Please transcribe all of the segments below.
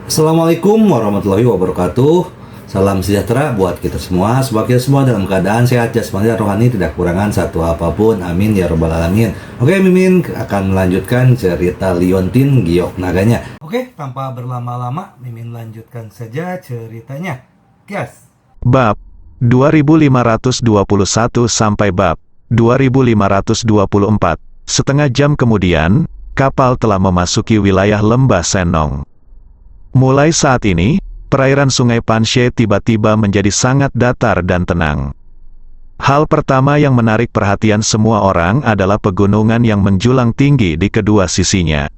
Assalamualaikum warahmatullahi wabarakatuh. Salam sejahtera buat kita semua. Semoga kita semua dalam keadaan sehat jasmani dan rohani, tidak kekurangan satu apapun. Amin ya robbal alamin. Oke, Mimin akan melanjutkan cerita Liontin Giok Naganya. Oke, tanpa berlama-lama, Mimin lanjutkan saja ceritanya. Gas. Bab 2521 sampai bab 2524. Setengah jam kemudian, kapal telah memasuki wilayah lembah Senong. Mulai saat ini, perairan Sungai Panshe tiba-tiba menjadi sangat datar dan tenang. Hal pertama yang menarik perhatian semua orang adalah pegunungan yang menjulang tinggi di kedua sisinya.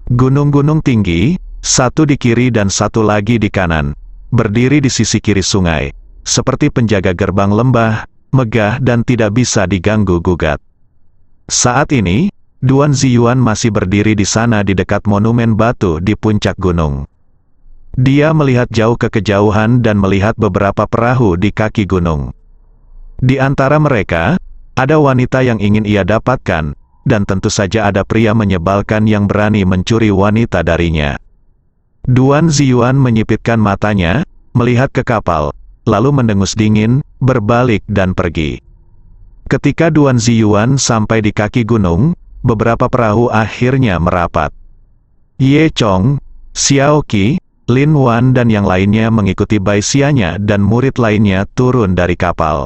Gunung-gunung tinggi, satu di kiri dan satu lagi di kanan, berdiri di sisi kiri sungai, seperti penjaga gerbang lembah, megah dan tidak bisa diganggu-gugat. Saat ini, Duan Ziyuan masih berdiri di sana di dekat monumen batu di puncak gunung. Dia melihat jauh ke kejauhan dan melihat beberapa perahu di kaki gunung. Di antara mereka, ada wanita yang ingin ia dapatkan, dan tentu saja ada pria menyebalkan yang berani mencuri wanita darinya. Duan Ziyuan menyipitkan matanya, melihat ke kapal, lalu mendengus dingin, berbalik dan pergi. Ketika Duan Ziyuan sampai di kaki gunung, beberapa perahu akhirnya merapat. Ye Chong, Xiao Qi, Lin Wan dan yang lainnya mengikuti Bai Xianya dan murid lainnya turun dari kapal.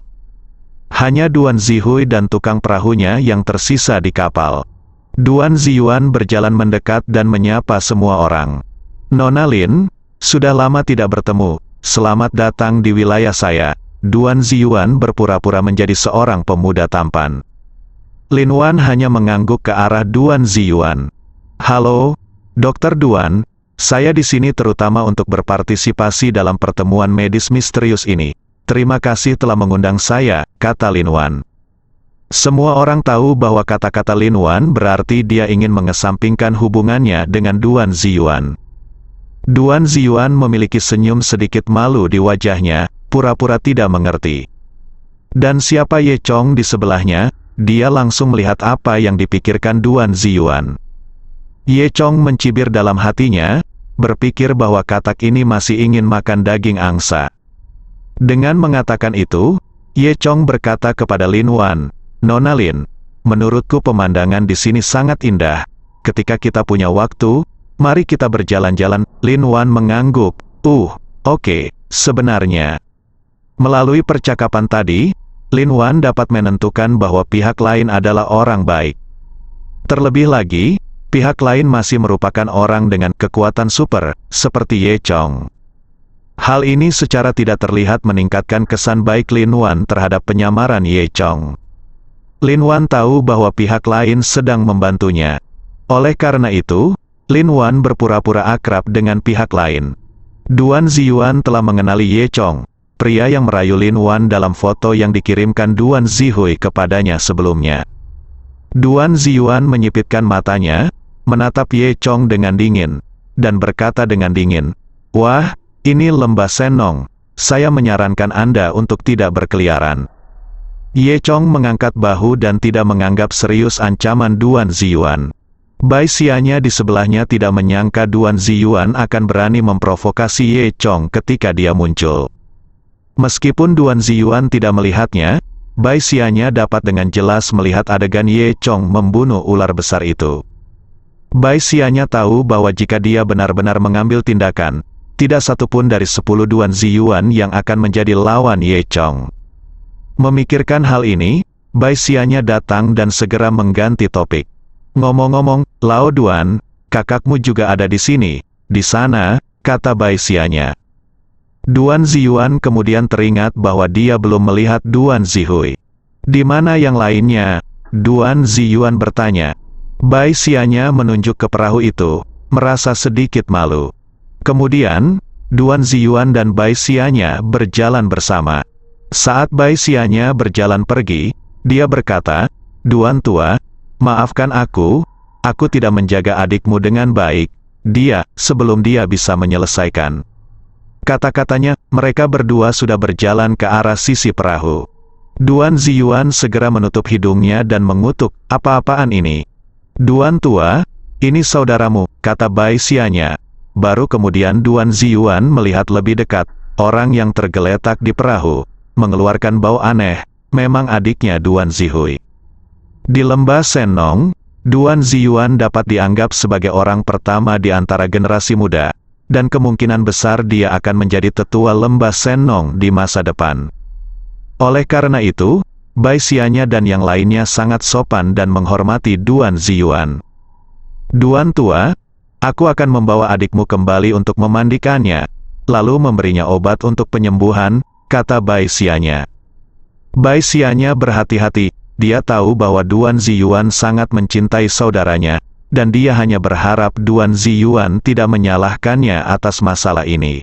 Hanya Duan Zihui dan tukang perahunya yang tersisa di kapal. Duan Ziyuan berjalan mendekat dan menyapa semua orang. "Nona Lin, sudah lama tidak bertemu, selamat datang di wilayah saya." Duan Ziyuan berpura-pura menjadi seorang pemuda tampan. Lin Wan hanya mengangguk ke arah Duan Ziyuan. "Halo, Dokter Duan. Saya di sini terutama untuk berpartisipasi dalam pertemuan medis misterius ini. Terima kasih telah mengundang saya," kata Lin Wan. Semua orang tahu bahwa kata-kata Lin Wan berarti dia ingin mengesampingkan hubungannya dengan Duan Ziyuan. Duan Ziyuan memiliki senyum sedikit malu di wajahnya, pura-pura tidak mengerti. Dan siapa Ye Chong di sebelahnya, dia langsung melihat apa yang dipikirkan Duan Ziyuan. Ye Chong mencibir dalam hatinya, berpikir bahwa katak ini masih ingin makan daging angsa. Dengan mengatakan itu, Ye Chong berkata kepada Lin Wan, "Nona Lin, menurutku pemandangan di sini sangat indah. Ketika kita punya waktu, mari kita berjalan-jalan." Lin Wan mengangguk, oke, sebenarnya." Melalui percakapan tadi, Lin Wan dapat menentukan bahwa pihak lain adalah orang baik. Terlebih lagi, pihak lain masih merupakan orang dengan kekuatan super, seperti Ye Chong. Hal ini secara tidak terlihat meningkatkan kesan baik Lin Wan terhadap penyamaran Ye Chong. Lin Wan tahu bahwa pihak lain sedang membantunya. Oleh karena itu, Lin Wan berpura-pura akrab dengan pihak lain. Duan Ziyuan telah mengenali Ye Chong, pria yang merayu Lin Wan dalam foto yang dikirimkan Duan Zihui kepadanya sebelumnya. Duan Ziyuan menyipitkan matanya, menatap Ye Chong dengan dingin, dan berkata dengan dingin, "Wah, ini lembah Senong. Saya menyarankan Anda untuk tidak berkeliaran." Ye Chong mengangkat bahu dan tidak menganggap serius ancaman Duan Ziyuan. Bai Xianya di sebelahnya tidak menyangka Duan Ziyuan akan berani memprovokasi Ye Chong ketika dia muncul. Meskipun Duan Ziyuan tidak melihatnya, Bai Xianya dapat dengan jelas melihat adegan Ye Chong membunuh ular besar itu. Bai Xianya tahu bahwa jika dia benar-benar mengambil tindakan, tidak satupun dari 10 Duan Ziyuan yang akan menjadi lawan Ye Chong. Memikirkan hal ini, Bai Xianya datang dan segera mengganti topik. "Ngomong-ngomong, Lao Duan, kakakmu juga ada di sini." "Di sana," kata Bai Xianya. Duan Ziyuan kemudian teringat bahwa dia belum melihat Duan Zihui. "Di mana yang lainnya?" Duan Ziyuan bertanya. Bai Xianya menunjuk ke perahu itu, merasa sedikit malu. Kemudian, Duan Ziyuan dan Bai Xianya berjalan bersama. Saat Bai Xianya berjalan pergi, dia berkata, "Duan tua, maafkan aku tidak menjaga adikmu dengan baik. Sebelum dia bisa menyelesaikan kata-katanya, mereka berdua sudah berjalan ke arah sisi perahu. Duan Ziyuan segera menutup hidungnya dan mengutuk, "Apa-apaan ini?" "Duan tua, ini saudaramu," kata Bai Xianya. baru kemudian Duan Ziyuan melihat lebih dekat, orang yang tergeletak di perahu, mengeluarkan bau aneh, memang adiknya Duan Zihui. Di lembah Sennong, Duan Ziyuan dapat dianggap sebagai orang pertama di antara generasi muda, dan kemungkinan besar dia akan menjadi tetua lembah Sennong di masa depan. Oleh karena itu, Bai Xianya dan yang lainnya sangat sopan dan menghormati Duan Ziyuan. "Duan tua, aku akan membawa adikmu kembali untuk memandikannya, lalu memberinya obat untuk penyembuhan," kata Bai Xianya. Bai Xianya berhati-hati, dia tahu bahwa Duan Ziyuan sangat mencintai saudaranya, dan dia hanya berharap Duan Ziyuan tidak menyalahkannya atas masalah ini.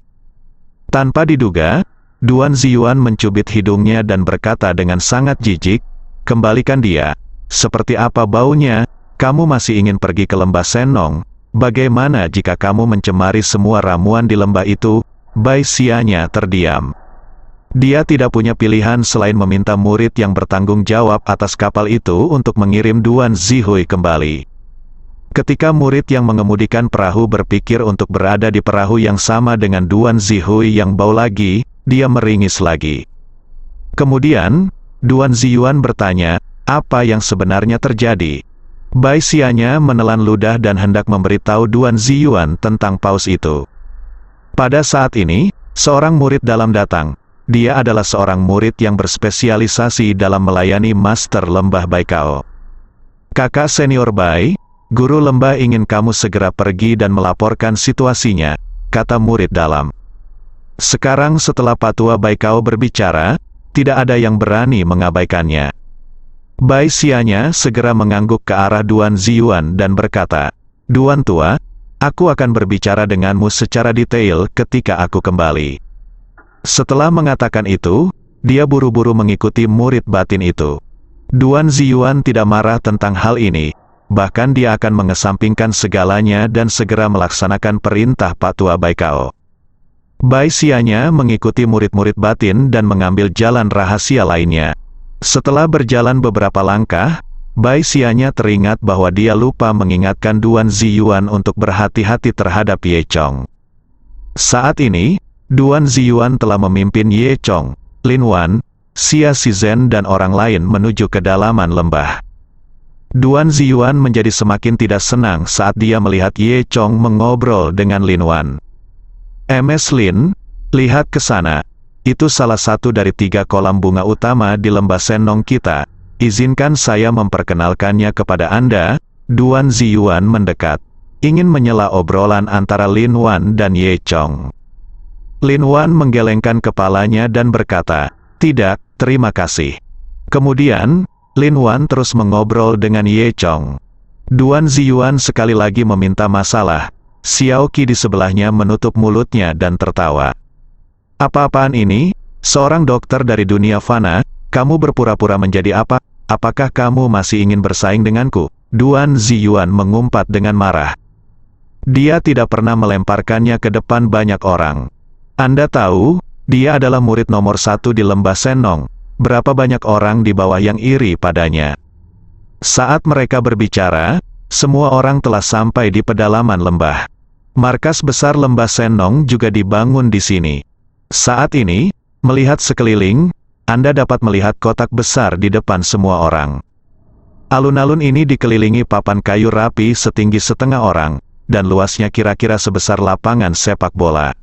Tanpa diduga, Duan Ziyuan mencubit hidungnya dan berkata dengan sangat jijik, "Kembalikan dia. Seperti apa baunya? Kamu masih ingin pergi ke lembah Sennong? Bagaimana jika kamu mencemari semua ramuan di lembah itu?" Bai Xianya terdiam. Dia tidak punya pilihan selain meminta murid yang bertanggung jawab atas kapal itu untuk mengirim Duan Zihui kembali. Ketika murid yang mengemudikan perahu berpikir untuk berada di perahu yang sama dengan Duan Zihui yang bau lagi, dia meringis lagi. Kemudian, Duan Ziyuan bertanya, apa yang sebenarnya terjadi? Bai Xianya menelan ludah dan hendak memberitahu Duan Ziyuan tentang paus itu. Pada saat ini, seorang murid dalam datang. Dia adalah seorang murid yang berspesialisasi dalam melayani Master Lembah Baikao. "Kakak senior Bai, guru lembah ingin kamu segera pergi dan melaporkan situasinya," kata murid dalam. Sekarang setelah Patua Baikao berbicara, tidak ada yang berani mengabaikannya. Bai Xianya segera mengangguk ke arah Duan Ziyuan dan berkata, "Duan tua, aku akan berbicara denganmu secara detail ketika aku kembali." Setelah mengatakan itu, dia buru-buru mengikuti murid batin itu. Duan Ziyuan tidak marah tentang hal ini, bahkan dia akan mengesampingkan segalanya dan segera melaksanakan perintah Patua Baikao. Bai Xianya mengikuti murid-murid batin dan mengambil jalan rahasia lainnya. Setelah berjalan beberapa langkah, Bai Xianya teringat bahwa dia lupa mengingatkan Duan Ziyuan untuk berhati-hati terhadap Ye Chong. Saat ini, Duan Ziyuan telah memimpin Ye Chong, Lin Wan, Xia Shizhen dan orang lain menuju kedalaman lembah. Duan Ziyuan menjadi semakin tidak senang saat dia melihat Ye Chong mengobrol dengan Lin Wan. "Ms. Lin, lihat ke sana. Itu salah satu dari 3 kolam bunga utama di lembah Sennong kita. Izinkan saya memperkenalkannya kepada Anda." Duan Ziyuan mendekat, ingin menyela obrolan antara Lin Wan dan Ye Chong. Lin Wan menggelengkan kepalanya dan berkata, "Tidak, terima kasih." Kemudian, Lin Wan terus mengobrol dengan Ye Chong. Duan Ziyuan sekali lagi meminta masalah. Xiao Qi di sebelahnya menutup mulutnya dan tertawa. "Apa-apaan ini? Seorang dokter dari dunia fana, kamu berpura-pura menjadi apa? Apakah kamu masih ingin bersaing denganku?" Duan Ziyuan mengumpat dengan marah. Dia tidak pernah melemparkannya ke depan banyak orang. "Anda tahu, dia adalah murid nomor 1 di lembah Sennong. Berapa banyak orang di bawah yang iri padanya?" Saat mereka berbicara, semua orang telah sampai di pedalaman lembah. Markas besar lembah Sennong juga dibangun di sini. Saat ini, melihat sekeliling, Anda dapat melihat kotak besar di depan semua orang. Alun-alun ini dikelilingi papan kayu rapi setinggi setengah orang, dan luasnya kira-kira sebesar lapangan sepak bola.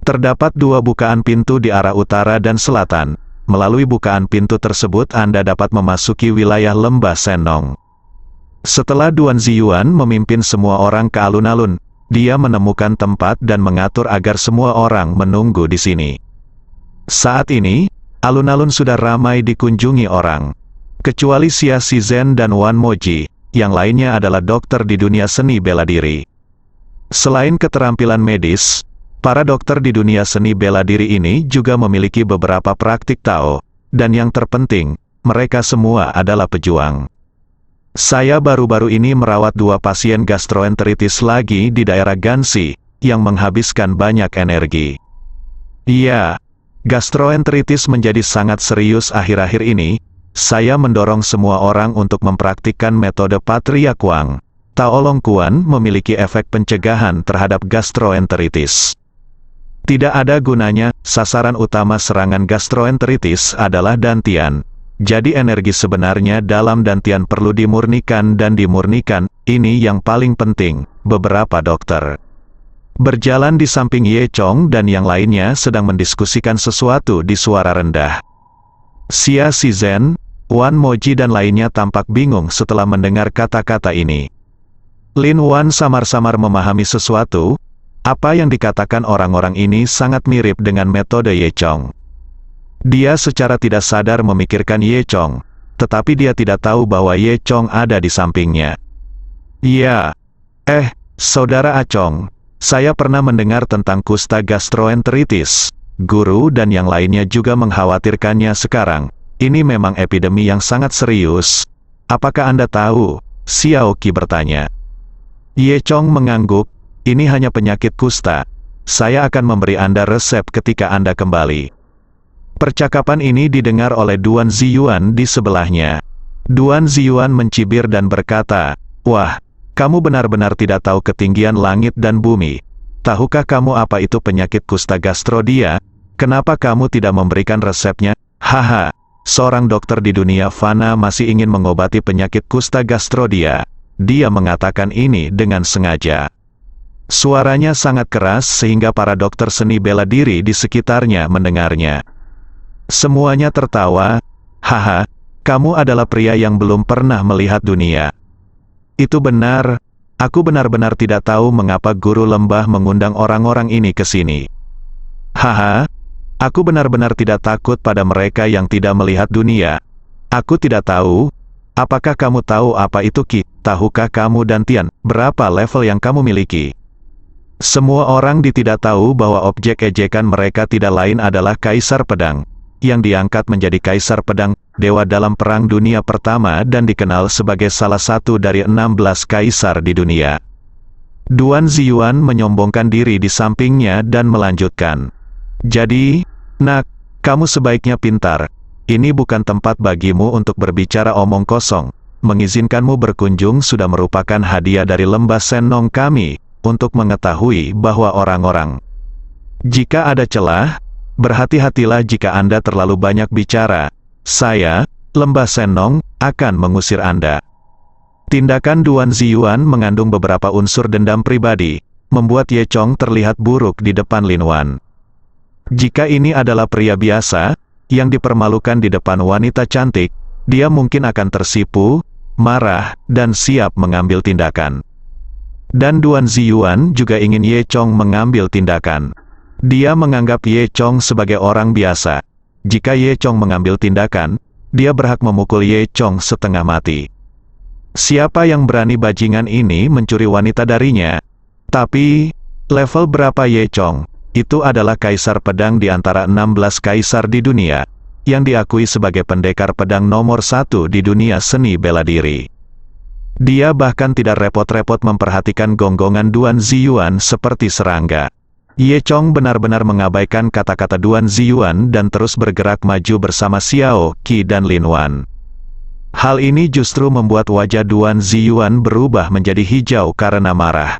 Terdapat 2 bukaan pintu di arah utara dan selatan. Melalui bukaan pintu tersebut Anda dapat memasuki wilayah lembah Sennong. Setelah Duan Ziyuan memimpin semua orang ke alun-alun, dia menemukan tempat dan mengatur agar semua orang menunggu di sini. Saat ini, alun-alun sudah ramai dikunjungi orang. Kecuali Xia Shizhen dan Wan Moji, yang lainnya adalah dokter di dunia seni bela diri. Selain keterampilan medis, para dokter di dunia seni bela diri ini juga memiliki beberapa praktik Tao, dan yang terpenting, mereka semua adalah pejuang. Saya baru-baru ini merawat 2 pasien gastroenteritis lagi di daerah Gansi, yang menghabiskan banyak energi. Iya, gastroenteritis menjadi sangat serius akhir-akhir ini. Saya mendorong semua orang untuk mempraktikkan metode Patria Kuang. Taolong Kuan memiliki efek pencegahan terhadap gastroenteritis. Tidak ada gunanya, sasaran utama serangan gastroenteritis adalah dantian. Jadi energi sebenarnya dalam dantian perlu dimurnikan dan dimurnikan, ini yang paling penting, beberapa dokter berjalan di samping Ye Chong dan yang lainnya sedang mendiskusikan sesuatu di suara rendah. Xia Shizhen, Wan Moji dan lainnya tampak bingung setelah mendengar kata-kata ini. Lin Wan samar-samar memahami sesuatu, apa yang dikatakan orang-orang ini sangat mirip dengan metode Ye Chong. Dia secara tidak sadar memikirkan Ye Chong, tetapi dia tidak tahu bahwa Ye Chong ada di sampingnya. Ya, Saudara Achong, saya pernah mendengar tentang kusta gastroenteritis. Guru dan yang lainnya juga mengkhawatirkannya sekarang. Ini memang epidemi yang sangat serius. Apakah Anda tahu? Xiao Qi bertanya. Ye Chong mengangguk, ini hanya penyakit kusta. Saya akan memberi Anda resep ketika Anda kembali. Percakapan ini didengar oleh Duan Ziyuan di sebelahnya. Duan Ziyuan mencibir dan berkata, "Wah, kamu benar-benar tidak tahu ketinggian langit dan bumi. Tahukah kamu apa itu penyakit kusta gastrodia? Kenapa kamu tidak memberikan resepnya?" Haha, seorang dokter di dunia fana masih ingin mengobati penyakit kusta gastrodia. Dia mengatakan ini dengan sengaja. Suaranya sangat keras sehingga para dokter seni bela diri di sekitarnya mendengarnya. Semuanya tertawa. Haha, kamu adalah pria yang belum pernah melihat dunia. Itu benar, aku benar-benar tidak tahu mengapa guru lembah mengundang orang-orang ini ke sini. Haha, aku benar-benar tidak takut pada mereka yang tidak melihat dunia. Aku tidak tahu, apakah kamu tahu apa itu Qi? Tahukah kamu dantian, berapa level yang kamu miliki? Semua orang tidak tahu bahwa objek ejekan mereka tidak lain adalah Kaisar Pedang, yang diangkat menjadi Kaisar Pedang, dewa dalam Perang Dunia Pertama dan dikenal sebagai salah satu dari 16 kaisar di dunia. Duan Ziyuan menyombongkan diri di sampingnya dan melanjutkan. Jadi, nak, kamu sebaiknya pintar. Ini bukan tempat bagimu untuk berbicara omong kosong. Mengizinkanmu berkunjung sudah merupakan hadiah dari lembah Senong kami, untuk mengetahui bahwa orang-orang. Jika ada celah, berhati-hatilah jika Anda terlalu banyak bicara. Saya, lembah Senong, akan mengusir Anda. Tindakan Duan Ziyuan mengandung beberapa unsur dendam pribadi, membuat Ye Chong terlihat buruk di depan Lin Wan. Jika ini adalah pria biasa, yang dipermalukan di depan wanita cantik, dia mungkin akan tersipu, marah, dan siap mengambil tindakan. Dan Duan Ziyuan juga ingin Ye Chong mengambil tindakan. Dia menganggap Ye Chong sebagai orang biasa. Jika Ye Chong mengambil tindakan, dia berhak memukul Ye Chong setengah mati. Siapa yang berani bajingan ini mencuri wanita darinya? Tapi, level berapa Ye Chong? Itu adalah kaisar pedang di antara 16 kaisar di dunia, yang diakui sebagai pendekar pedang nomor 1 di dunia seni bela diri. Dia bahkan tidak repot-repot memperhatikan gonggongan Duan Ziyuan seperti serangga. Ye Chong benar-benar mengabaikan kata-kata Duan Ziyuan dan terus bergerak maju bersama Xiao Qi dan Lin Wan. Hal ini justru membuat wajah Duan Ziyuan berubah menjadi hijau karena marah.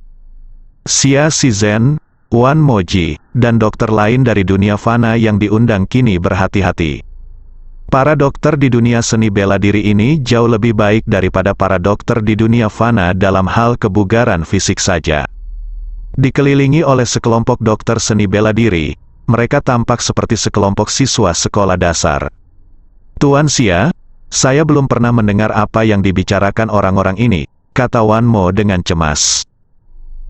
Xia Shizhen, Wan Moji, dan dokter lain dari dunia fana yang diundang kini berhati-hati. Para dokter di dunia seni bela diri ini jauh lebih baik daripada para dokter di dunia fana dalam hal kebugaran fisik saja. Dikelilingi oleh sekelompok dokter seni bela diri, mereka tampak seperti sekelompok siswa sekolah dasar. Tuan Xia, saya belum pernah mendengar apa yang dibicarakan orang-orang ini, kata Wan Mo dengan cemas.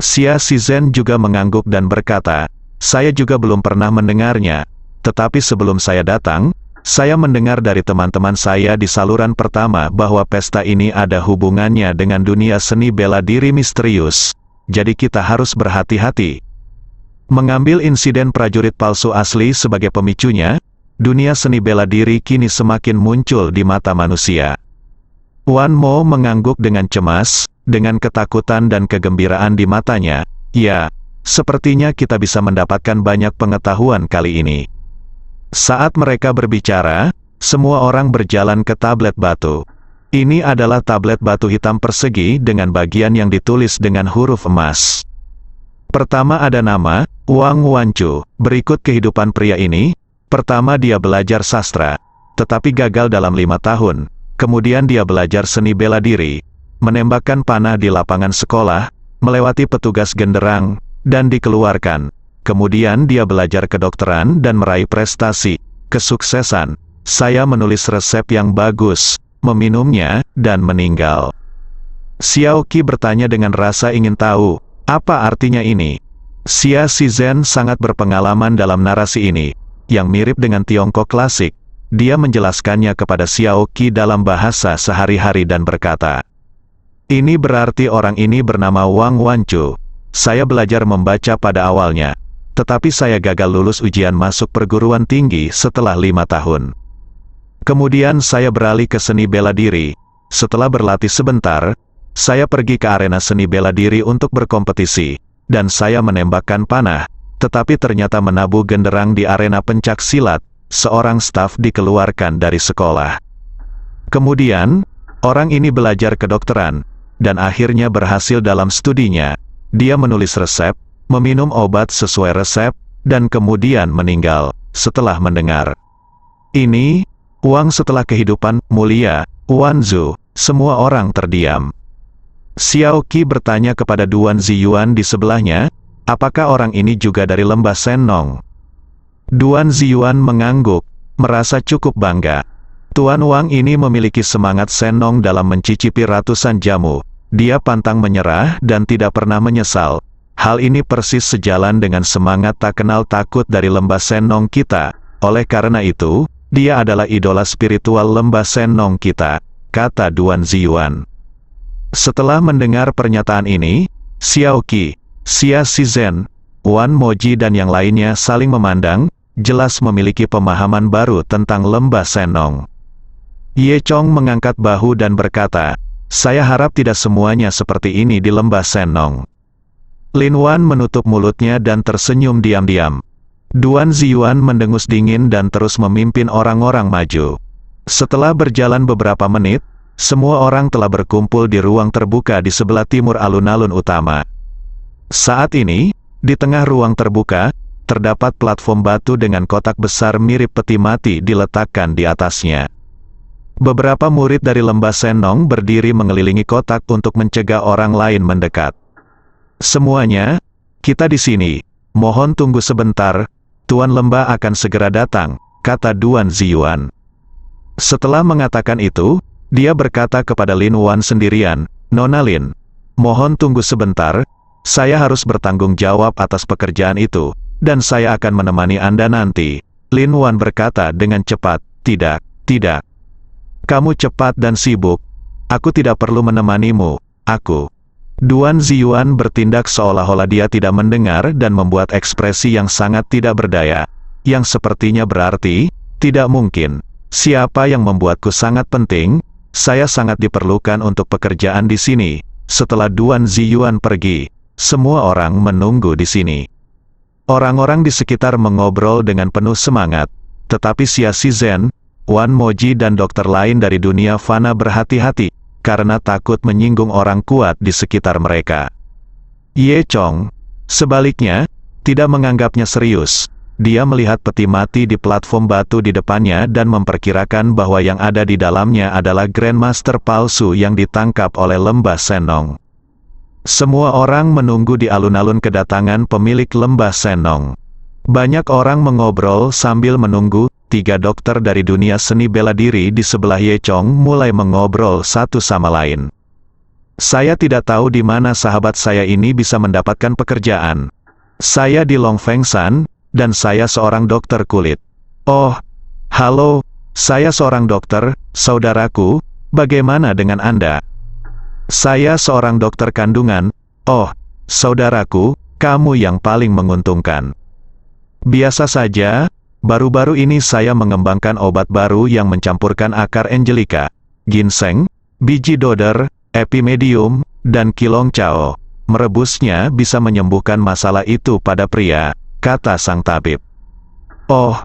Xia Shizhen juga mengangguk dan berkata, saya juga belum pernah mendengarnya, tetapi sebelum saya datang, saya mendengar dari teman-teman saya di saluran pertama bahwa pesta ini ada hubungannya dengan dunia seni bela diri misterius. Jadi kita harus berhati-hati. Mengambil insiden prajurit palsu asli sebagai pemicunya, dunia seni bela diri kini semakin muncul di mata manusia. Wan Mo mengangguk dengan cemas, dengan ketakutan dan kegembiraan di matanya. Ya, sepertinya kita bisa mendapatkan banyak pengetahuan kali ini. Saat mereka berbicara, semua orang berjalan ke tablet batu. Ini adalah tablet batu hitam persegi dengan bagian yang ditulis dengan huruf emas. Pertama ada nama, Wang Wanchu. Berikut kehidupan pria ini. Pertama dia belajar sastra, tetapi gagal dalam 5 tahun. Kemudian dia belajar seni bela diri, menembakkan panah di lapangan sekolah, melewati petugas genderang, dan dikeluarkan. Kemudian dia belajar kedokteran dan meraih prestasi, kesuksesan. Saya menulis resep yang bagus, meminumnya, dan meninggal. Xiao Qi bertanya dengan rasa ingin tahu, apa artinya ini? Xia Shizhen sangat berpengalaman dalam narasi ini, yang mirip dengan Tiongkok klasik. Dia menjelaskannya kepada Xiao Qi dalam bahasa sehari-hari dan berkata, ini berarti orang ini bernama Wang Wanchu. Saya belajar membaca pada awalnya, tetapi saya gagal lulus ujian masuk perguruan tinggi setelah 5 tahun. Kemudian saya beralih ke seni bela diri. Setelah berlatih sebentar, saya pergi ke arena seni bela diri untuk berkompetisi, dan saya menembakkan panah, tetapi ternyata menabuh genderang di arena pencak silat. Seorang staf dikeluarkan dari sekolah. Kemudian, orang ini belajar kedokteran, dan akhirnya berhasil dalam studinya. Dia menulis resep, meminum obat sesuai resep, dan kemudian meninggal setelah mendengar ini. Uang setelah kehidupan mulia, Wanzu, semua orang terdiam. Xiao Qi bertanya kepada Duan Ziyuan di sebelahnya, apakah orang ini juga dari lembah Sennong? Duan Ziyuan mengangguk, merasa cukup bangga. Tuan Wang ini memiliki semangat Sennong dalam mencicipi ratusan jamu. Dia pantang menyerah dan tidak pernah menyesal. Hal ini persis sejalan dengan semangat tak kenal takut dari lembah Sennong kita. Oleh karena itu, dia adalah idola spiritual lembah Sennong kita, kata Duan Ziyuan. Setelah mendengar pernyataan ini, Xiao Qi, Xia Shizhen, Wan Moji dan yang lainnya saling memandang, jelas memiliki pemahaman baru tentang lembah Sennong. Ye Chong mengangkat bahu dan berkata, saya harap tidak semuanya seperti ini di lembah Sennong. Lin Wan menutup mulutnya dan tersenyum diam-diam. Duan Ziyuan mendengus dingin dan terus memimpin orang-orang maju. Setelah berjalan beberapa menit, semua orang telah berkumpul di ruang terbuka di sebelah timur alun-alun utama. Saat ini, di tengah ruang terbuka, terdapat platform batu dengan kotak besar mirip peti mati diletakkan di atasnya. Beberapa murid dari lembah Sennong berdiri mengelilingi kotak untuk mencegah orang lain mendekat. Semuanya, kita di sini. Mohon tunggu sebentar, Tuan Lembah akan segera datang, kata Duan Ziyuan. Setelah mengatakan itu, dia berkata kepada Lin Wan sendirian, Nona Lin, mohon tunggu sebentar, saya harus bertanggung jawab atas pekerjaan itu, dan saya akan menemani Anda nanti. Lin Wan berkata dengan cepat, tidak. Kamu cepat dan sibuk, aku tidak perlu menemanimu, aku. Duan Ziyuan bertindak seolah-olah dia tidak mendengar dan membuat ekspresi yang sangat tidak berdaya, yang sepertinya berarti, tidak mungkin. Siapa yang membuatku sangat penting? Saya sangat diperlukan untuk pekerjaan di sini. Setelah Duan Ziyuan pergi, semua orang menunggu di sini. Orang-orang di sekitar mengobrol dengan penuh semangat, tetapi Xia Shizhen, Wan Moji dan dokter lain dari dunia fana berhati-hati, karena takut menyinggung orang kuat di sekitar mereka. Ye Chong, sebaliknya, tidak menganggapnya serius. Dia melihat peti mati di platform batu di depannya dan memperkirakan bahwa yang ada di dalamnya adalah Grandmaster palsu yang ditangkap oleh lembah Sennong. Semua orang menunggu di alun-alun kedatangan pemilik lembah Sennong. Banyak orang mengobrol sambil menunggu. 3 dokter dari dunia seni bela diri di sebelah Ye Chong mulai mengobrol satu sama lain. Saya tidak tahu di mana sahabat saya ini bisa mendapatkan pekerjaan. Saya di Long Feng Shan, dan saya seorang dokter kulit. Oh, halo, saya seorang dokter, saudaraku, bagaimana dengan Anda? Saya seorang dokter kandungan. Oh, saudaraku, kamu yang paling menguntungkan. Biasa saja. Baru-baru ini saya mengembangkan obat baru yang mencampurkan akar Angelica, ginseng, biji doder, epimedium, dan kilong cao. Merebusnya bisa menyembuhkan masalah itu pada pria, kata sang tabib. Oh,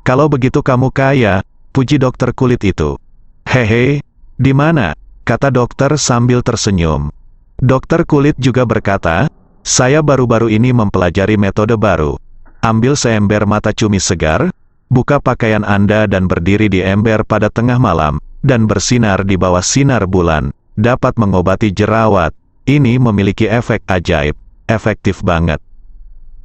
kalau begitu kamu kaya, puji dokter kulit itu. Hehe, "Di mana?" kata dokter sambil tersenyum. Dokter kulit juga berkata, "Saya baru-baru ini mempelajari metode baru. Ambil seember mata cumi segar, buka pakaian Anda dan berdiri di ember pada tengah malam, dan bersinar di bawah sinar bulan, dapat mengobati jerawat. Ini memiliki efek ajaib, efektif banget."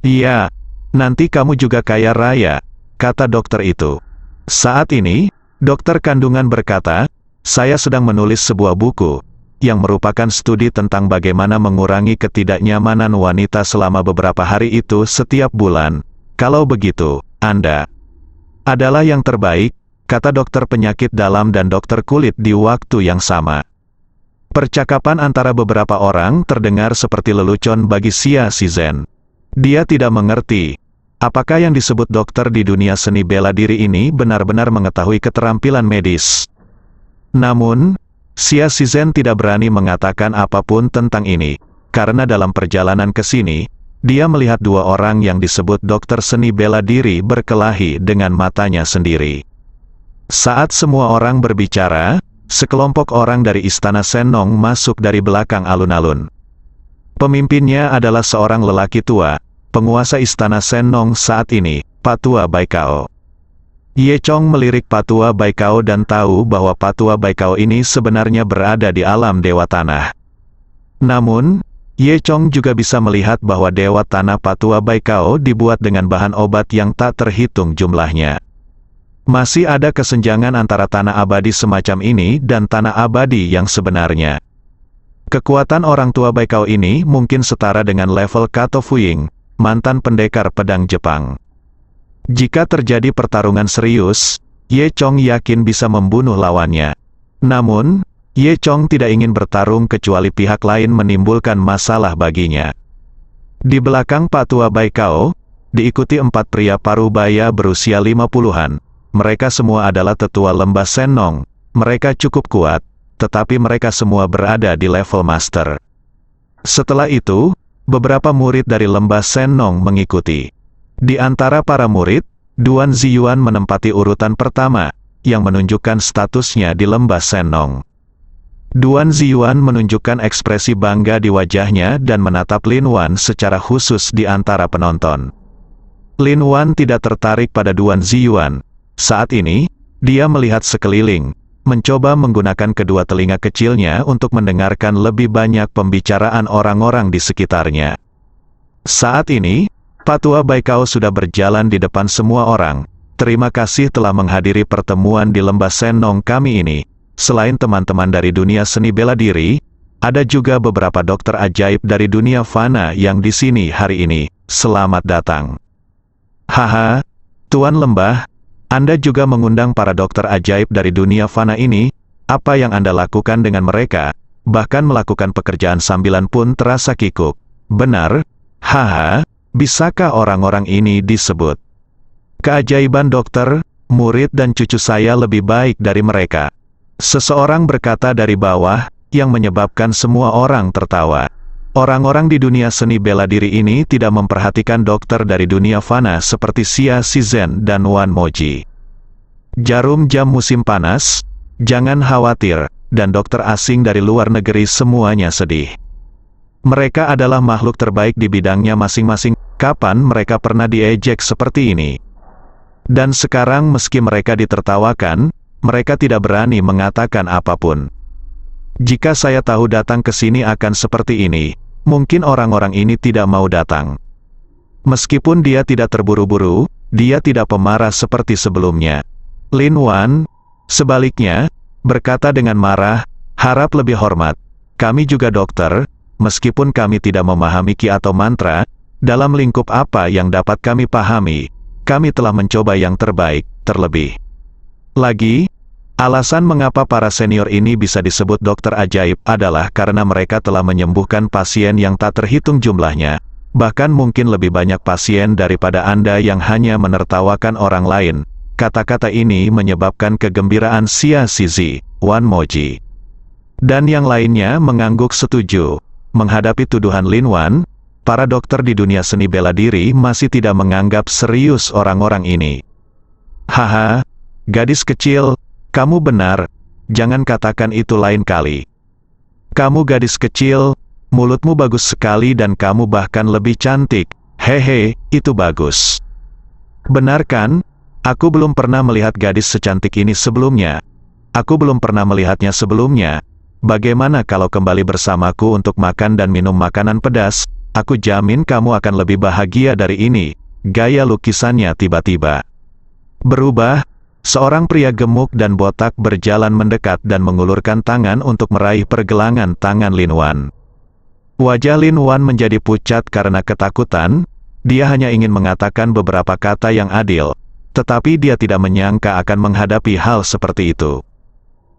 "Iya, nanti kamu juga kaya raya," kata dokter itu. Saat ini, dokter kandungan berkata, "Saya sedang menulis sebuah buku, yang merupakan studi tentang bagaimana mengurangi ketidaknyamanan wanita selama beberapa hari itu setiap bulan. Kalau begitu, Anda adalah yang terbaik," kata dokter penyakit dalam dan dokter kulit di waktu yang sama. Percakapan antara beberapa orang terdengar seperti lelucon bagi Xia Shizhen. Dia tidak mengerti apakah yang disebut dokter di dunia seni bela diri ini benar-benar mengetahui keterampilan medis. Namun, Xia Shizhen tidak berani mengatakan apapun tentang ini, karena dalam perjalanan ke sini, dia melihat dua orang yang disebut dokter seni bela diri berkelahi dengan matanya sendiri. Saat semua orang berbicara, sekelompok orang dari Istana Sennong masuk dari belakang alun-alun. Pemimpinnya adalah seorang lelaki tua, penguasa Istana Sennong saat ini, Patua Baikao. Ye Chong melirik Patua Baikao dan tahu bahwa Patua Baikao ini sebenarnya berada di alam Dewa Tanah. Namun, Ye Chong juga bisa melihat bahwa Dewa Tanah Patua Baikao dibuat dengan bahan obat yang tak terhitung jumlahnya. Masih ada kesenjangan antara tanah abadi semacam ini dan tanah abadi yang sebenarnya. Kekuatan orang tua Baikao ini mungkin setara dengan level Kato Fuying, mantan pendekar pedang Jepang. Jika terjadi pertarungan serius, Ye Chong yakin bisa membunuh lawannya. Namun, Ye Chong tidak ingin bertarung kecuali pihak lain menimbulkan masalah baginya. Di belakang Patua Baikao, diikuti 4 pria parubaya berusia 50-an. Mereka semua adalah tetua lembah Sennong. Mereka cukup kuat, tetapi mereka semua berada di level master. Setelah itu, beberapa murid dari lembah Sennong mengikuti. Di antara para murid, Duan Ziyuan menempati urutan pertama, yang menunjukkan statusnya di lembah Sennong. Duan Ziyuan menunjukkan ekspresi bangga di wajahnya dan menatap Lin Wan secara khusus di antara penonton. Lin Wan tidak tertarik pada Duan Ziyuan. Saat ini, dia melihat sekeliling, mencoba menggunakan kedua telinga kecilnya untuk mendengarkan lebih banyak pembicaraan orang-orang di sekitarnya. Saat ini, Patua Baikao sudah berjalan di depan semua orang. "Terima kasih telah menghadiri pertemuan di lembah Sennong kami ini. Selain teman-teman dari dunia seni bela diri, ada juga beberapa dokter ajaib dari dunia fana yang di sini hari ini. Selamat datang." "Haha, Tuan Lembah, Anda juga mengundang para dokter ajaib dari dunia fana ini. Apa yang Anda lakukan dengan mereka? Bahkan melakukan pekerjaan sambilan pun terasa kikuk. Benar? Haha. Bisakah orang-orang ini disebut keajaiban dokter? Murid dan cucu saya lebih baik dari mereka," seseorang berkata dari bawah, yang menyebabkan semua orang tertawa. Orang-orang di dunia seni bela diri ini tidak memperhatikan dokter dari dunia fana seperti Xia Shizhen dan Wan Moji. Jarum jam musim panas, jangan khawatir, dan dokter asing dari luar negeri semuanya sedih. Mereka adalah makhluk terbaik di bidangnya masing-masing. Kapan mereka pernah diejek seperti ini? Dan sekarang meski mereka ditertawakan, mereka tidak berani mengatakan apapun. Jika saya tahu datang ke sini akan seperti ini, mungkin orang-orang ini tidak mau datang. Meskipun dia tidak terburu-buru, dia tidak pemarah seperti sebelumnya. Lin Wan, sebaliknya, berkata dengan marah, "Harap lebih hormat. Kami juga dokter, meskipun kami tidak memahami ki atau mantra, dalam lingkup apa yang dapat kami pahami, kami telah mencoba yang terbaik, terlebih lagi, alasan mengapa para senior ini bisa disebut dokter ajaib adalah karena mereka telah menyembuhkan pasien yang tak terhitung jumlahnya, bahkan mungkin lebih banyak pasien daripada Anda yang hanya menertawakan orang lain." Kata-kata ini menyebabkan kegembiraan Xia Shizi, Wan Moji, dan yang lainnya mengangguk setuju. Menghadapi tuduhan Lin Wan, para dokter di dunia seni bela diri masih tidak menganggap serius orang-orang ini. "Haha, gadis kecil, kamu benar. jangan katakan itu lain kali. Kamu gadis kecil, mulutmu bagus sekali dan kamu bahkan lebih cantik. Hehe, itu bagus. Benar kan? Aku belum pernah melihat gadis secantik ini sebelumnya. Aku belum pernah melihatnya sebelumnya. Bagaimana kalau kembali bersamaku untuk makan dan minum makanan pedas? Aku jamin kamu akan lebih bahagia dari ini. Gaya lukisannya tiba-tiba berubah. Seorang pria gemuk dan botak berjalan mendekat dan mengulurkan tangan untuk meraih pergelangan tangan Lin Wan. Wajah Lin Wan menjadi pucat karena ketakutan. Dia hanya ingin mengatakan beberapa kata yang adil, tetapi dia tidak menyangka akan menghadapi hal seperti itu.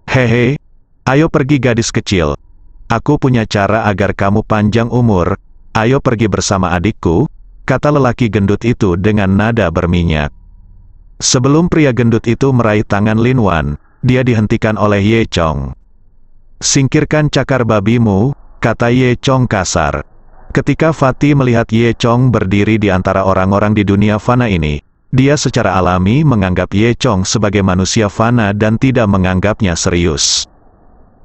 Hehe, ayo pergi gadis kecil. Aku punya cara agar kamu panjang umur. Ayo pergi bersama adikku, kata lelaki gendut itu dengan nada berminyak. Sebelum pria gendut itu meraih tangan Lin Wan, dia dihentikan oleh Ye Chong. Singkirkan cakar babimu, kata Ye Chong kasar. Ketika Fatih melihat Ye Chong berdiri di antara orang-orang di dunia fana ini, dia secara alami menganggap Ye Chong sebagai manusia fana dan tidak menganggapnya serius.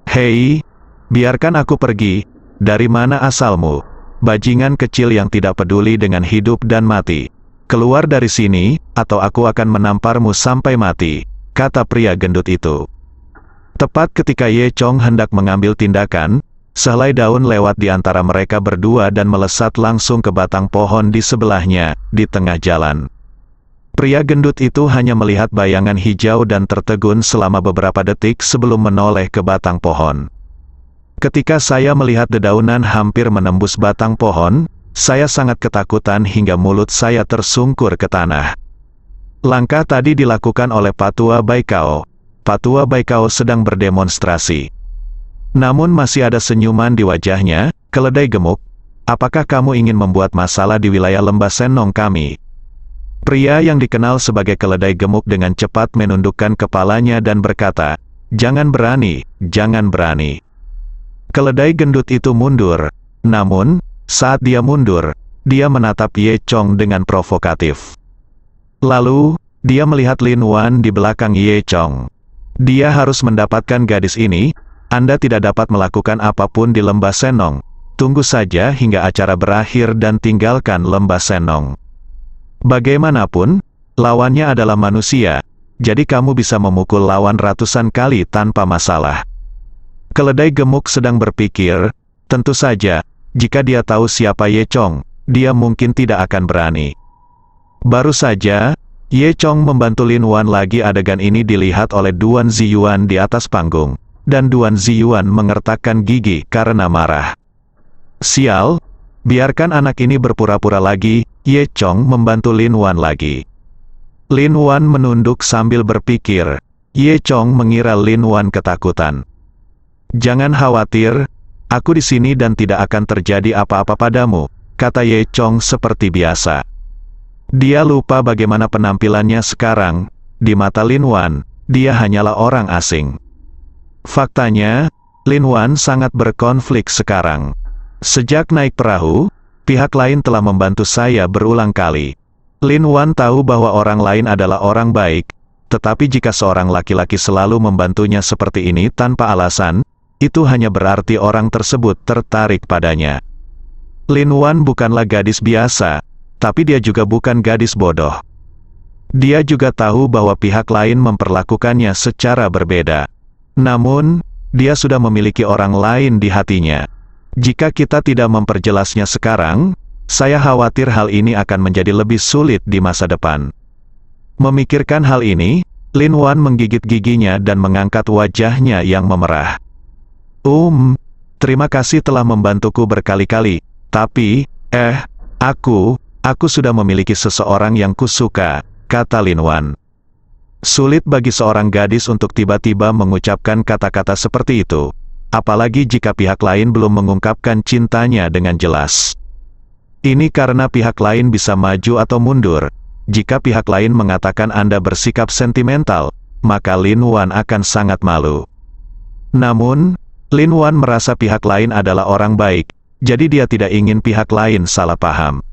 Hei, biarkan aku pergi. Dari mana asalmu? Bajingan kecil yang tidak peduli dengan hidup dan mati. Keluar dari sini, atau aku akan menamparmu sampai mati, kata pria gendut itu. Tepat ketika Ye Chong hendak mengambil tindakan, sehelai daun lewat di antara mereka berdua dan melesat langsung ke batang pohon di sebelahnya, di tengah jalan. Pria gendut itu hanya melihat bayangan hijau dan tertegun selama beberapa detik sebelum menoleh ke batang pohon. Ketika saya melihat dedaunan hampir menembus batang pohon, saya sangat ketakutan hingga mulut saya tersungkur ke tanah. Langkah tadi dilakukan oleh Patua Baikao. Patua Baikao sedang berdemonstrasi. Namun masih ada senyuman di wajahnya. Keledai gemuk, apakah kamu ingin membuat masalah di wilayah lembah Senong kami? Pria yang dikenal sebagai keledai gemuk dengan cepat menundukkan kepalanya dan berkata, jangan berani, jangan berani. Keledai gendut itu mundur, namun, saat dia mundur, dia menatap Ye Chong dengan provokatif. Lalu, dia melihat Lin Wan di belakang Ye Chong. Dia harus mendapatkan gadis ini. Anda tidak dapat melakukan apapun di lembah Senong. Tunggu saja hingga acara berakhir dan tinggalkan lembah Senong. Bagaimanapun, lawannya adalah manusia, jadi kamu bisa memukul lawan ratusan kali tanpa masalah. Keledai gemuk sedang berpikir, tentu saja, jika dia tahu siapa Ye Chong, dia mungkin tidak akan berani. Baru saja, Ye Chong membantu Lin Wan lagi. Adegan ini dilihat oleh Duan Ziyuan di atas panggung, dan Duan Ziyuan mengertakkan gigi karena marah. Sial, biarkan anak ini berpura-pura lagi. Ye Chong membantu Lin Wan lagi. Lin Wan menunduk sambil berpikir. Ye Chong mengira Lin Wan ketakutan. Jangan khawatir, aku di sini dan tidak akan terjadi apa-apa padamu, kata Ye Chong seperti biasa. Dia lupa bagaimana penampilannya sekarang. Di mata Lin Wan, dia hanyalah orang asing. Faktanya, Lin Wan sangat berkonflik sekarang. Sejak naik perahu, pihak lain telah membantu saya berulang kali. Lin Wan tahu bahwa orang lain adalah orang baik, tetapi jika seorang laki-laki selalu membantunya seperti ini tanpa alasan, itu hanya berarti orang tersebut tertarik padanya. Lin Wan bukanlah gadis biasa, tapi dia juga bukan gadis bodoh. Dia juga tahu bahwa pihak lain memperlakukannya secara berbeda. Namun, dia sudah memiliki orang lain di hatinya. Jika kita tidak memperjelasnya sekarang, saya khawatir hal ini akan menjadi lebih sulit di masa depan. Memikirkan hal ini, Lin Wan menggigit giginya dan mengangkat wajahnya yang memerah. Terima kasih telah membantuku berkali-kali, tapi, aku sudah memiliki seseorang yang kusuka, kata Lin Wan. Sulit bagi seorang gadis untuk tiba-tiba mengucapkan kata-kata seperti itu, apalagi jika pihak lain belum mengungkapkan cintanya dengan jelas. Ini karena pihak lain bisa maju atau mundur. Jika pihak lain mengatakan Anda bersikap sentimental, maka Lin Wan akan sangat malu. Namun, Lin Wan merasa pihak lain adalah orang baik, jadi dia tidak ingin pihak lain salah paham.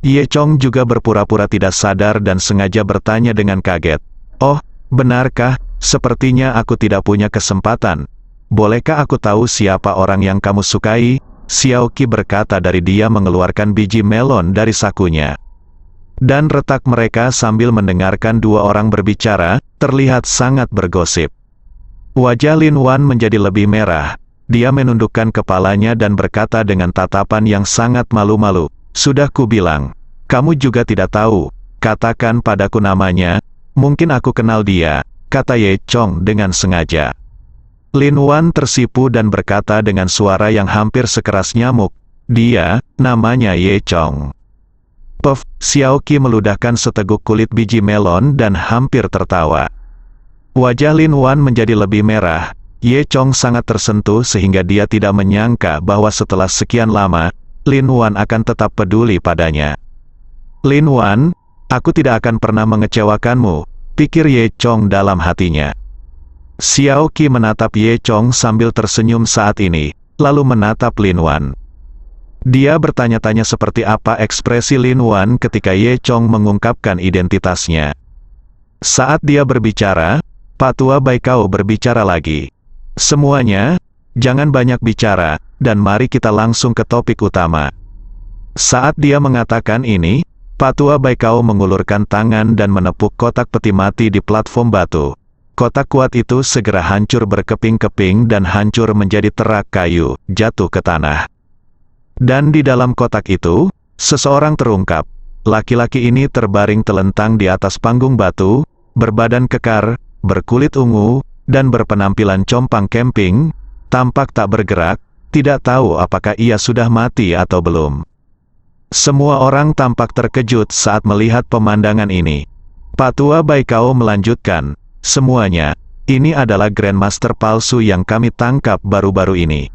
Ye Chong juga berpura-pura tidak sadar dan sengaja bertanya dengan kaget. Oh, benarkah, sepertinya aku tidak punya kesempatan. Bolehkah aku tahu siapa orang yang kamu sukai? Xiao Qi berkata dari dia mengeluarkan biji melon dari sakunya. Dan retak mereka sambil mendengarkan dua orang berbicara, terlihat sangat bergosip. Wajah Lin Wan menjadi lebih merah. Dia menundukkan kepalanya dan berkata dengan tatapan yang sangat malu-malu, "Sudah kubilang, kamu juga tidak tahu. Katakan padaku namanya, mungkin aku kenal dia," kata Ye Chong dengan sengaja. Lin Wan tersipu dan berkata dengan suara yang hampir sekeras nyamuk, "Dia, namanya Ye Chong." Puff, Xiao Qi meludahkan seteguk kulit biji melon dan hampir tertawa. Wajah Lin Wan menjadi lebih merah. Ye Chong sangat tersentuh sehingga dia tidak menyangka bahwa setelah sekian lama, Lin Wan akan tetap peduli padanya. "Lin Wan, aku tidak akan pernah mengecewakanmu," pikir Ye Chong dalam hatinya. Xiao Qi menatap Ye Chong sambil tersenyum saat ini, lalu menatap Lin Wan. Dia bertanya-tanya seperti apa ekspresi Lin Wan ketika Ye Chong mengungkapkan identitasnya. Saat dia berbicara, Patua Baikao berbicara lagi. "Semuanya, jangan banyak bicara, dan mari kita langsung ke topik utama." Saat dia mengatakan ini, Patua Baikao mengulurkan tangan dan menepuk kotak peti mati di platform batu. Kotak kuat itu segera hancur berkeping-keping dan hancur menjadi terak kayu, jatuh ke tanah. Dan di dalam kotak itu, seseorang terungkap. Laki-laki ini terbaring telentang di atas panggung batu, berbadan kekar, berkulit ungu, dan berpenampilan compang camping, tampak tak bergerak, tidak tahu apakah ia sudah mati atau belum. Semua orang tampak terkejut saat melihat pemandangan ini. Patua Baikao melanjutkan, "Semuanya, ini adalah Grandmaster palsu yang kami tangkap baru-baru ini."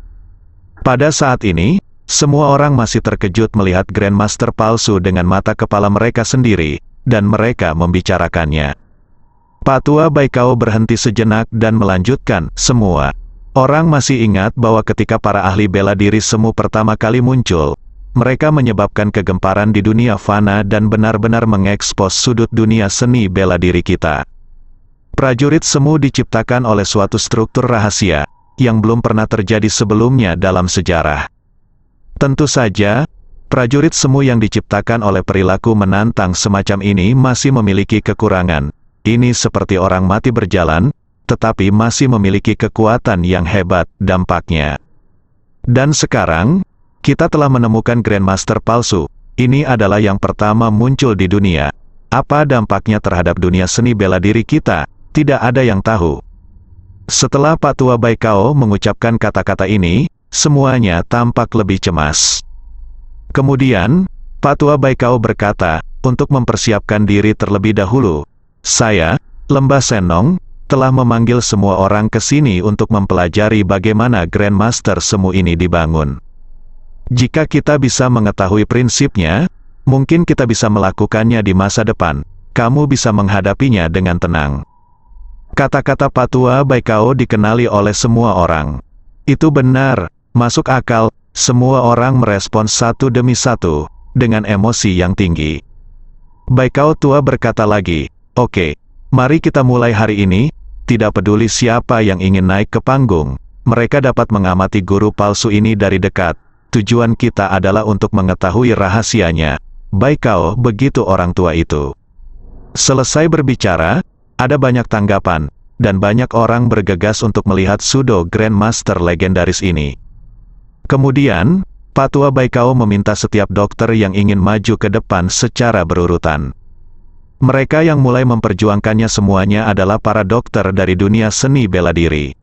Pada saat ini, semua orang masih terkejut melihat Grandmaster palsu dengan mata kepala mereka sendiri, dan mereka membicarakannya. Patua Baikao berhenti sejenak dan melanjutkan, "Semua orang masih ingat bahwa ketika para ahli bela diri semu pertama kali muncul, mereka menyebabkan kegemparan di dunia fana dan benar-benar mengekspos sudut dunia seni bela diri kita. Prajurit semu diciptakan oleh suatu struktur rahasia, yang belum pernah terjadi sebelumnya dalam sejarah. Tentu saja, prajurit semu yang diciptakan oleh perilaku menantang semacam ini masih memiliki kekurangan. Ini seperti orang mati berjalan, tetapi masih memiliki kekuatan yang hebat dampaknya. Dan sekarang, kita telah menemukan Grandmaster palsu. Ini adalah yang pertama muncul di dunia. Apa dampaknya terhadap dunia seni bela diri kita? Tidak ada yang tahu." Setelah Patua Baikao mengucapkan kata-kata ini, semuanya tampak lebih cemas. Kemudian, Patua Baikao berkata, "Untuk mempersiapkan diri terlebih dahulu, saya, Lembah Senong, telah memanggil semua orang ke sini untuk mempelajari bagaimana Grandmaster semu ini dibangun. Jika kita bisa mengetahui prinsipnya, mungkin kita bisa melakukannya di masa depan. Kamu bisa menghadapinya dengan tenang." Kata-kata Patua Baikao dikenali oleh semua orang. Itu benar, masuk akal, semua orang merespons satu demi satu, dengan emosi yang tinggi. Baikao tua berkata lagi, "Oke, mari kita mulai hari ini, tidak peduli siapa yang ingin naik ke panggung, mereka dapat mengamati guru palsu ini dari dekat, tujuan kita adalah untuk mengetahui rahasianya." Baikao, begitu orang tua itu. Selesai berbicara, ada banyak tanggapan, dan banyak orang bergegas untuk melihat pseudo Grandmaster legendaris ini. Kemudian, Patua Baikao meminta setiap dokter yang ingin maju ke depan secara berurutan. Mereka yang mulai memperjuangkannya semuanya adalah para dokter dari dunia seni bela diri.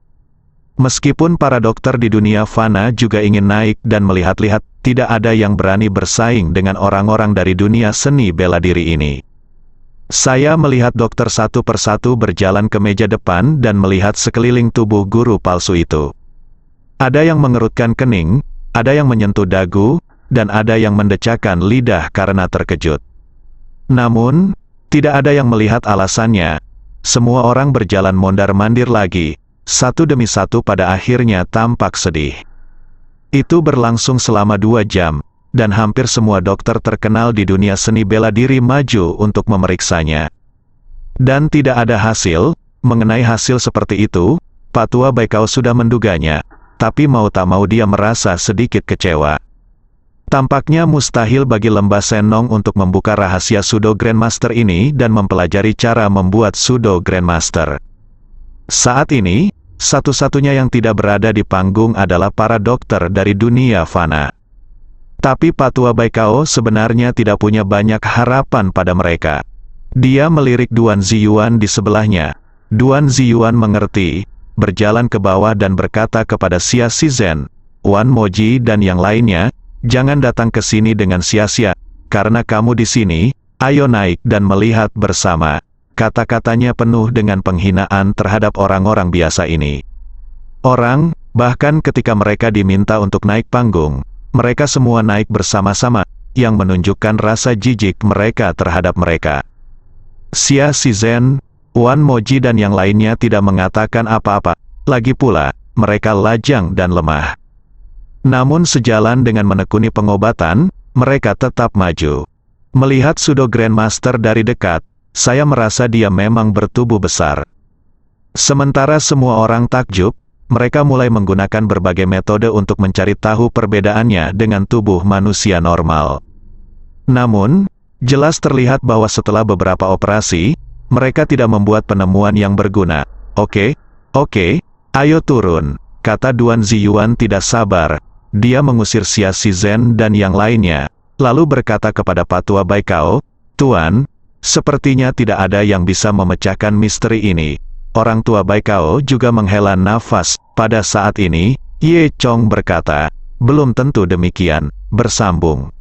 Meskipun para dokter di dunia fana juga ingin naik dan melihat-lihat, tidak ada yang berani bersaing dengan orang-orang dari dunia seni bela diri ini. Saya melihat dokter satu persatu berjalan ke meja depan dan melihat sekeliling tubuh guru palsu itu. Ada yang mengerutkan kening, ada yang menyentuh dagu, dan ada yang mendecakkan lidah karena terkejut. Namun, tidak ada yang melihat alasannya. Semua orang berjalan mondar-mandir lagi, satu demi satu pada akhirnya tampak sedih. Itu berlangsung selama 2 jam, dan hampir semua dokter terkenal di dunia seni bela diri maju untuk memeriksanya. Dan tidak ada hasil, mengenai hasil seperti itu, Patua Baikao sudah menduganya, tapi mau tak mau dia merasa sedikit kecewa. Tampaknya mustahil bagi Lembah Senong untuk membuka rahasia Pseudo Grandmaster ini dan mempelajari cara membuat Pseudo Grandmaster. Saat ini, satu-satunya yang tidak berada di panggung adalah para dokter dari dunia fana. Tapi Patua Baikao sebenarnya tidak punya banyak harapan pada mereka. Dia melirik Duan Ziyuan di sebelahnya. Duan Ziyuan mengerti, berjalan ke bawah dan berkata kepada Xia Shizhen, Wan Moji dan yang lainnya, jangan datang ke sini dengan sia-sia, karena kamu di sini, ayo naik dan melihat bersama. Kata-katanya penuh dengan penghinaan terhadap orang-orang biasa ini. Bahkan ketika mereka diminta untuk naik panggung, mereka semua naik bersama-sama, yang menunjukkan rasa jijik mereka terhadap mereka. Xia Shizhen, Wan Moji dan yang lainnya tidak mengatakan apa-apa, lagi pula, mereka lajang dan lemah. Namun sejalan dengan menekuni pengobatan, mereka tetap maju. Melihat Pseudo Grandmaster dari dekat, saya merasa dia memang bertubuh besar. Sementara semua orang takjub, mereka mulai menggunakan berbagai metode untuk mencari tahu perbedaannya dengan tubuh manusia normal. Namun, jelas terlihat bahwa setelah beberapa operasi, mereka tidak membuat penemuan yang berguna. Oke, ayo turun, kata Duan Ziyuan tidak sabar. Dia mengusir Xia Shizhen dan yang lainnya, lalu berkata kepada Patua Baikao, Tuan, sepertinya tidak ada yang bisa memecahkan misteri ini. Orang tua Baikao juga menghela nafas. Pada saat ini, Ye Chong berkata, belum tentu demikian, bersambung.